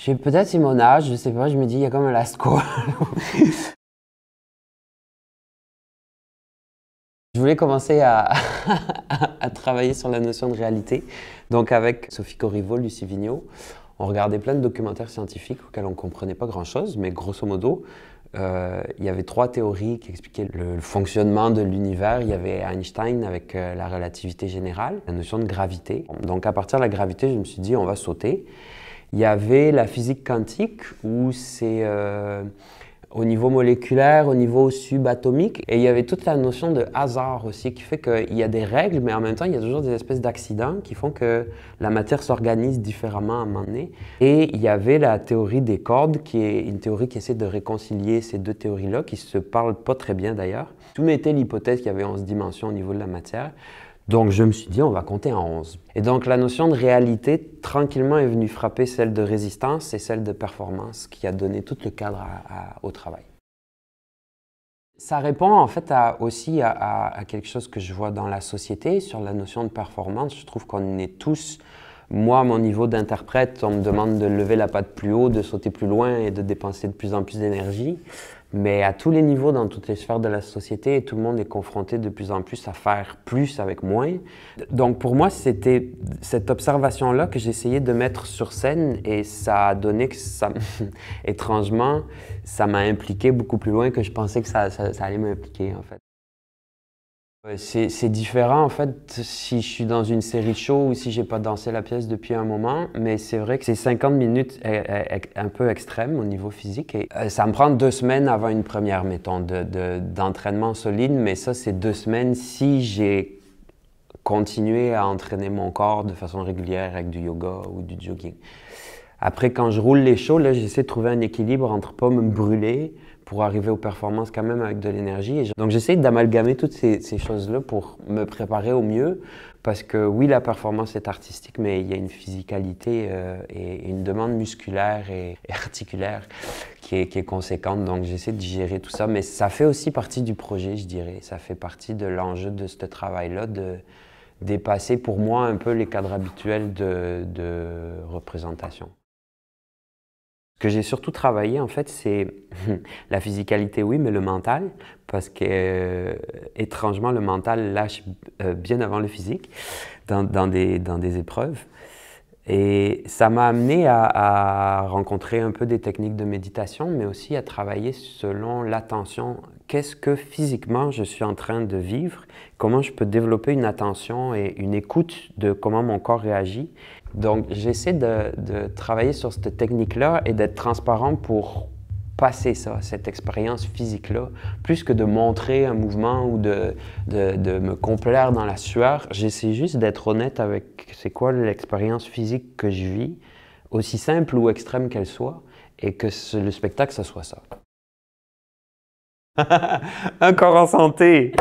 Peut-être c'est mon âge, je sais pas, je me dis, il y a comme un last call. Je voulais commencer à travailler sur la notion de réalité. Donc avec Sophie Corriveau, Lucie Vigneault, on regardait plein de documentaires scientifiques auxquels on ne comprenait pas grand-chose, mais grosso modo, il y avait trois théories qui expliquaient le fonctionnement de l'univers. Il y avait Einstein avec la relativité générale, la notion de gravité. Donc à partir de la gravité, je me suis dit, on va sauter. Il y avait la physique quantique où c'est au niveau moléculaire, au niveau subatomique. Et il y avait toute la notion de hasard aussi qui fait qu'il y a des règles, mais en même temps, il y a toujours des espèces d'accidents qui font que la matière s'organise différemment à un moment donné. Et il y avait la théorie des cordes, qui est une théorie qui essaie de réconcilier ces deux théories-là, qui ne se parlent pas très bien d'ailleurs. Tout mettait l'hypothèse qu'il y avait 11 dimensions au niveau de la matière. Donc je me suis dit, on va compter en 11. Et donc la notion de réalité, tranquillement, est venue frapper celle de résistance et celle de performance, qui a donné tout le cadre au travail. Ça répond en fait aussi à quelque chose que je vois dans la société, sur la notion de performance. Je trouve qu'on est tous, moi à mon niveau d'interprète, on me demande de lever la patte plus haut, de sauter plus loin et de dépenser de plus en plus d'énergie. Mais à tous les niveaux, dans toutes les sphères de la société, tout le monde est confronté de plus en plus à faire plus avec moins. Donc pour moi, c'était cette observation-là que j'essayais de mettre sur scène et ça a donné que ça, étrangement, ça m'a impliqué beaucoup plus loin que je pensais que ça allait m'impliquer en fait. C'est différent en fait si je suis dans une série show ou si j'ai pas dansé la pièce depuis un moment, mais c'est vrai que ces 50 minutes est un peu extrême au niveau physique et ça me prend 2 semaines avant une première, mettons, d'entraînement solide, mais ça c'est 2 semaines si j'ai continué à entraîner mon corps de façon régulière avec du yoga ou du jogging. Après, quand je roule les shows, là, j'essaie de trouver un équilibre entre pas me brûler pour arriver aux performances quand même avec de l'énergie. Donc, j'essaie d'amalgamer toutes ces choses-là pour me préparer au mieux parce que oui, la performance est artistique, mais il y a une physicalité et une demande musculaire et articulaire qui est conséquente. Donc, j'essaie de gérer tout ça, mais ça fait aussi partie du projet, je dirais. Ça fait partie de l'enjeu de ce travail-là, de dépasser pour moi un peu les cadres habituels de représentation. Ce que j'ai surtout travaillé, en fait, c'est la physicalité, oui, mais le mental, parce que, étrangement, le mental lâche bien avant le physique dans des épreuves. Et ça m'a amené à rencontrer un peu des techniques de méditation, mais aussi à travailler selon l'attention. Qu'est-ce que physiquement je suis en train de vivre? Comment je peux développer une attention et une écoute de comment mon corps réagit? Donc, j'essaie de travailler sur cette technique-là et d'être transparent pour passer ça, cette expérience physique-là, plus que de montrer un mouvement ou de me complaire dans la sueur. J'essaie juste d'être honnête avec c'est quoi l'expérience physique que je vis, aussi simple ou extrême qu'elle soit, et que le spectacle, ça soit ça. Un corps en santé!